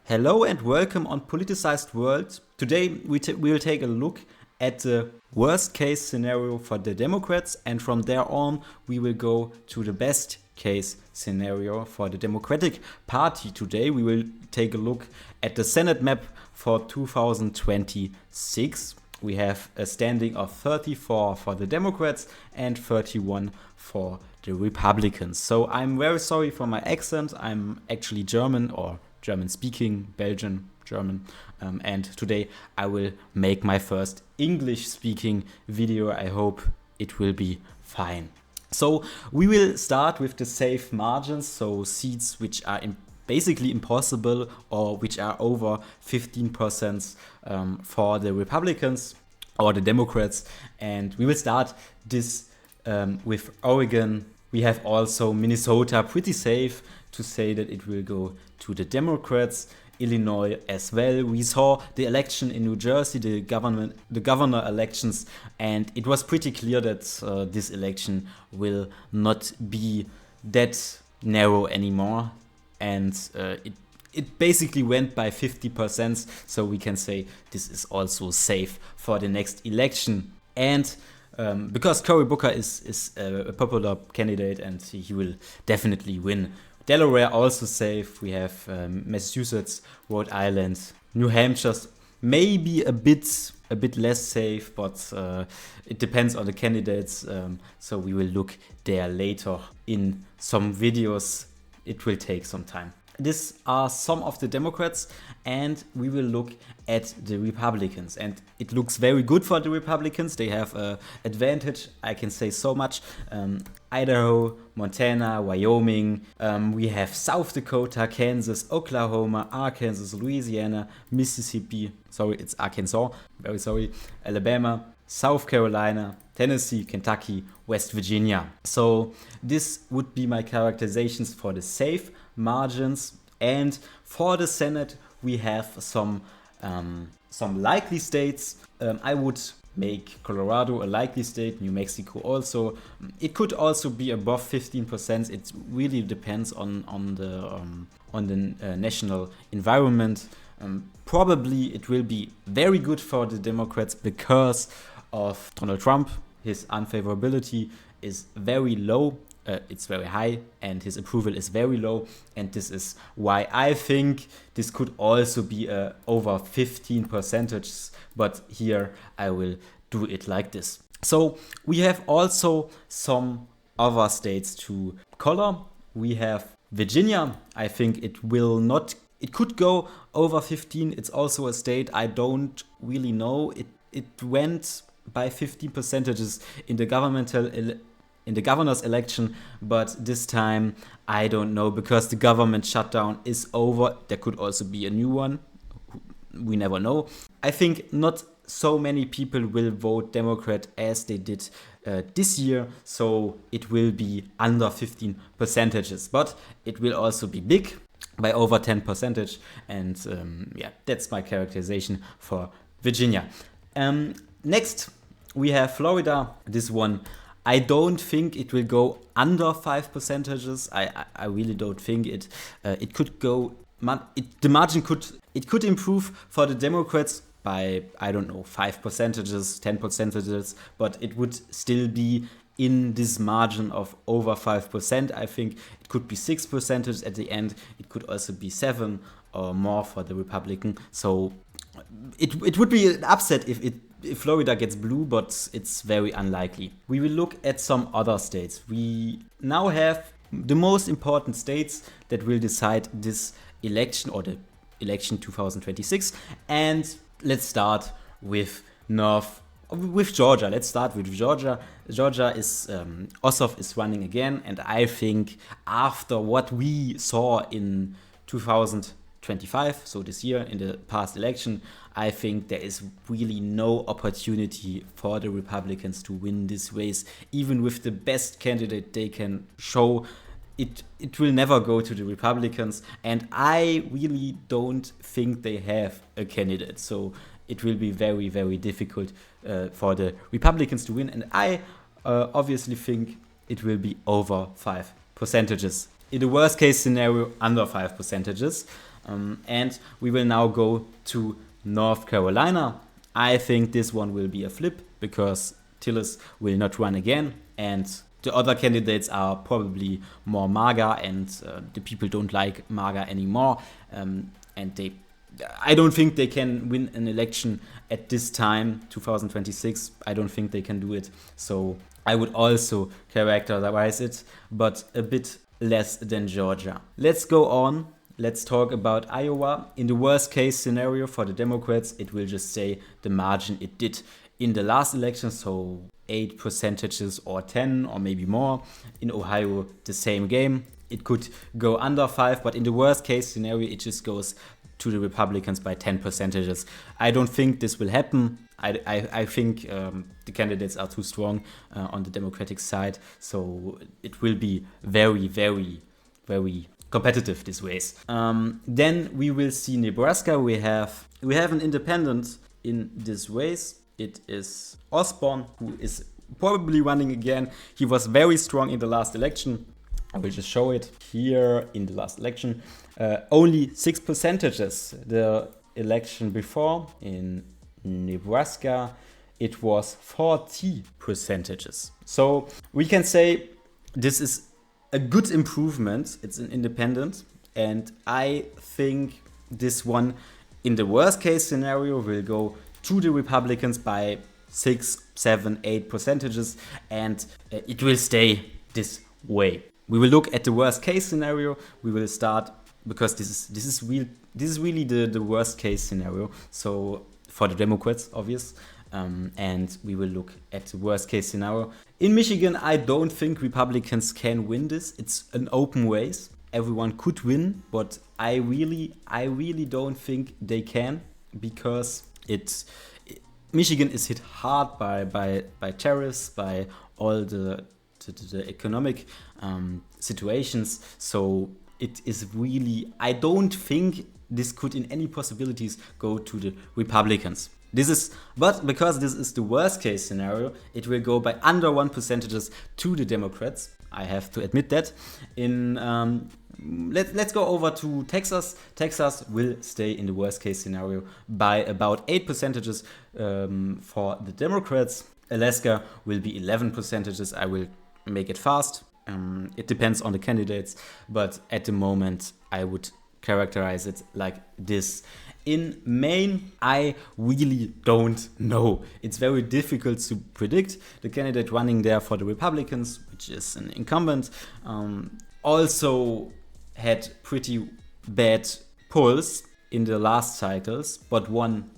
Hello and welcome on Politicized World. Today we will take a look at the worst case scenario for the Democrats, and from there on we will go to the best case scenario for the Democratic Party. Today we will take a look at the Senate map for 2026. We have a standing of 34 for the Democrats and 31 for the Republicans. So I'm very sorry for my accent. I'm actually German or German speaking, Belgian, German. And today I will make my first English speaking video. I hope it will be fine. So we will start with the safe margins, so seats which are basically impossible or which are over 15% for the Republicans or the Democrats. And we will start this with Oregon. We have also Minnesota pretty safe to say that it will go to the Democrats. Illinois as well. We saw the election in New Jersey, the governor elections, and it was pretty clear that this election will not be that narrow anymore. And it basically went by 50%, so we can say this is also safe for the next election. And because Cory Booker is a popular candidate and he will definitely win. Delaware also safe. We have Massachusetts, Rhode Island, New Hampshire, maybe a bit less safe, but it depends on the candidates. So we will look there later in some videos. It will take some time. These are some of the Democrats, and we will look at the Republicans. And it looks very good for the Republicans. They have an advantage, I can say so much. Idaho, Montana, Wyoming. We have South Dakota, Kansas, Oklahoma, Arkansas, Louisiana, Mississippi. Sorry, it's Arkansas. Very sorry. Alabama, South Carolina, Tennessee, Kentucky, West Virginia. So this would be my characterizations for the safe margins. And for the Senate, we have some likely states. I would make Colorado a likely state, New Mexico also. It could also be above 15%. It really depends on the national environment. Probably it will be very good for the Democrats because of Donald Trump. His unfavorability is very low. It's very high, and his approval is very low, and this is why I think this could also be over 15%, but here I will do it like this. So we have also some other states to color. We have Virginia. I think it could go over 15. It's also a state I don't really know. It went by 15% in the governor's election, but this time I don't know because the government shutdown is over. There could also be a new one. We never know. I think not so many people will vote Democrat as they did this year, so it will be under 15%, but it will also be big by over 10%. And that's my characterization for Virginia. Next, we have Florida. This one, I don't think it will go under 5%. I really don't think it. It could go. The margin could improve for the Democrats by 5%, 10%, but it would still be in this margin of over 5%. I think it could be 6% at the end. It could also be 7 or more for the Republican. So it would be an upset if Florida gets blue, but it's very unlikely. We will look at some other states. We now have the most important states that will decide this election or the election 2026. And let's start with Georgia. Let's start with Georgia. Georgia is Ossoff is running again, and I think after what we saw in 2025, so this year in the past election, I think there is really no opportunity for the Republicans to win this race. Even with the best candidate they can show, it will never go to the Republicans, and I really don't think they have a candidate. So it will be very, very difficult for the Republicans to win, and I obviously think it will be over 5%. In the worst case scenario, under 5%. And we will now go to North Carolina. I think this one will be a flip because Tillis will not run again, and the other candidates are probably more MAGA, and the people don't like MAGA anymore. And I don't think they can win an election at this time, 2026. I don't think they can do it. So I would also characterize it, but a bit less than Georgia. Let's go on. Let's talk about Iowa. In the worst case scenario for the Democrats, it will just say the margin it did in the last election, so 8% or 10 or maybe more. In Ohio, the same game. It could go under 5, but in the worst case scenario, it just goes to the Republicans by 10%. I don't think this will happen. I think the candidates are too strong on the Democratic side, so it will be very, very, very competitive this race. Then we will see Nebraska. We have an independent in this race. It is Osborne, who is probably running again. He was very strong in the last election. I will just show it here in the last election. Only 6%. The election before in Nebraska, it was 40%. So we can say this is a good improvement. It's an independent, and I think this one in the worst case scenario will go to the Republicans by 6, 7, 8%, and it will stay this way. We will look at the worst case scenario. We will start because this is really the worst case scenario. So for the Democrats, obvious. And we will look at the worst case scenario. In Michigan, I don't think Republicans can win this. It's an open race. Everyone could win, but I really don't think they can, because Michigan is hit hard by tariffs, by all the economic situations. So it is really, I don't think this could in any possibilities go to the Republicans. But because this is the worst case scenario, it will go by under 1% to the Democrats. I have to admit that. Let's go over to Texas. Texas will stay in the worst case scenario by about 8% for the Democrats. Alaska will be 11%. I will make it fast. It depends on the candidates, but at the moment I would characterize it like this. In Maine, I really don't know. It's very difficult to predict. The candidate running there for the Republicans, which is an incumbent, also had pretty bad polls in the last cycles, but won.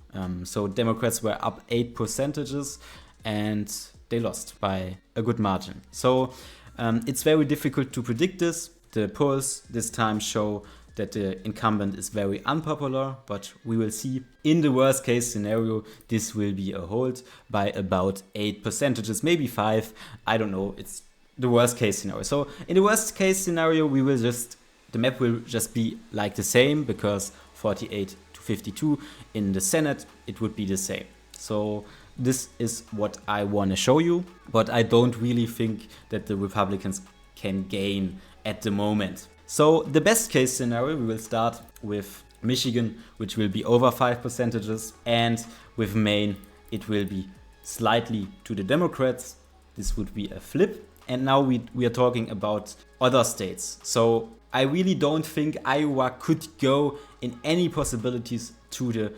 So Democrats were up 8% and they lost by a good margin. So it's very difficult to predict this. The polls this time show that the incumbent is very unpopular, but we will see. In the worst case scenario, this will be a hold by about 8%, maybe 5. I don't know. It's the worst case scenario. So in the worst case scenario, the map will just be like the same, because 48 to 52 in the Senate, it would be the same. So this is what I want to show you, but I don't really think that the Republicans can gain at the moment. So the best case scenario, we will start with Michigan, which will be over 5%, and with Maine, it will be slightly to the Democrats. This would be a flip. And now we are talking about other states. So I really don't think Iowa could go in any possibilities to the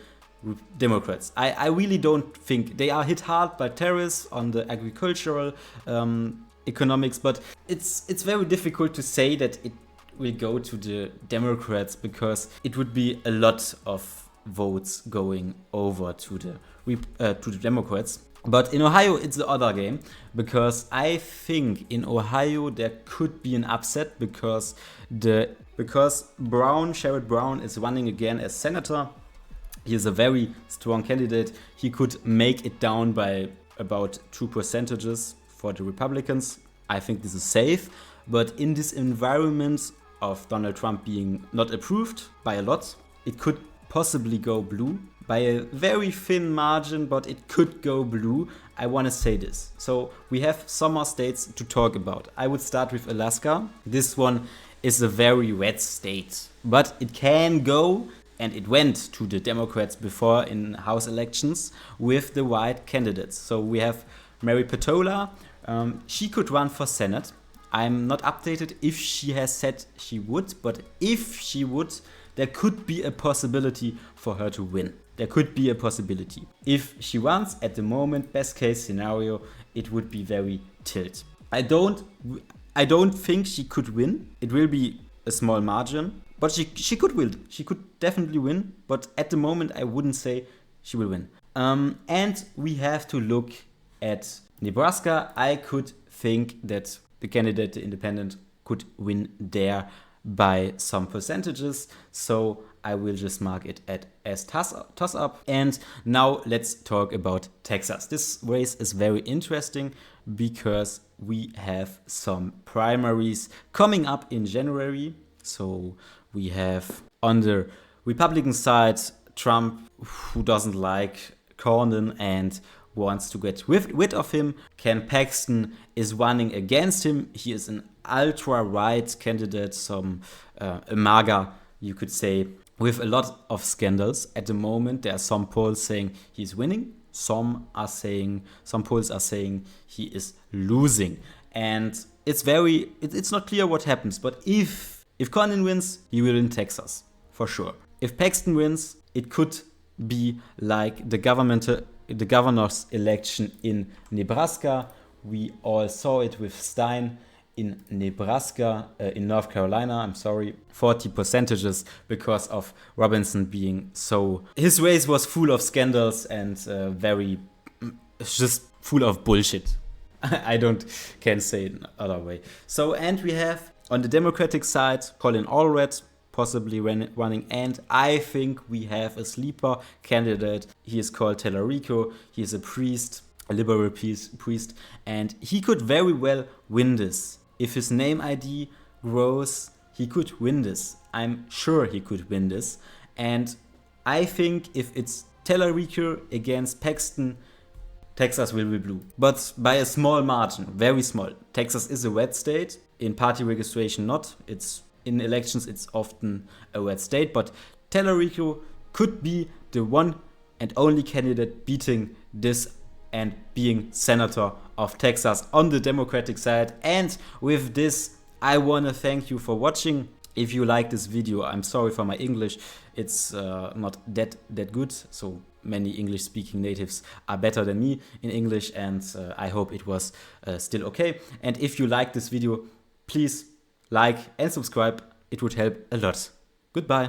Democrats. I really don't think. They are hit hard by tariffs on the agricultural economics, but it's very difficult to say that it will go to the Democrats, because it would be a lot of votes going over to the Democrats. But in Ohio, it's the other game, because I think in Ohio there could be an upset, because Sherrod Brown is running again as senator. He is a very strong candidate. He could make it down by about 2% for the Republicans. I think this is safe. But in this environment of Donald Trump being not approved by a lot, it could possibly go blue by a very thin margin, but it could go blue. I want to say this. So we have some more states to talk about. I would start with Alaska. This one is a very red state. but it can go, and it went to the Democrats before in House elections with the white candidates. So we have Mary Patola. She could run for Senate. I'm not updated if she has said she would, but if she would, there could be a possibility for her to win. There could be a possibility. If she runs, at the moment, best case scenario, it would be very tilt. I don't think she could win. It will be a small margin, but she could win. She could definitely win, but at the moment, I wouldn't say she will win. And we have to look at Nebraska. I could think that the candidate, the independent, could win there by some percentages. So I will just mark it as toss up. And now let's talk about Texas. This race is very interesting because we have some primaries coming up in January. So we have on the Republican side Trump, who doesn't like Cornyn and wants to get rid of him. Ken Paxton is running against him. He is an ultra-right candidate, a MAGA, you could say, with a lot of scandals. At the moment, there are some polls saying he's winning. Some polls are saying he is losing. And it's not clear what happens. But if Cornyn wins, he will win Texas, for sure. If Paxton wins, it could be like the governor's election in Nebraska. We all saw it with Stein in Nebraska, in North Carolina, 40 percentages because of Robinson being so... His race was full of scandals and just full of bullshit. Can't say it another way. So, and we have on the Democratic side, Colin Allred, possibly running, and I think we have a sleeper candidate. He is called Tellerico. He is a priest, a liberal priest, and he could very well win this. If his name ID grows, he could win this. I'm sure he could win this. And I think if it's Tellerico against Paxton, Texas will be blue. But by a small margin, very small. Texas is a red state. In party registration, not. In elections, it's often a red state. But Tellerico could be the one and only candidate beating this and being senator of Texas on the Democratic side. And with this, I want to thank you for watching. If you like this video, I'm sorry for my English. It's not that good. So many English-speaking natives are better than me in English. And I hope it was still okay. And if you like this video, please like and subscribe. It would help a lot. Goodbye.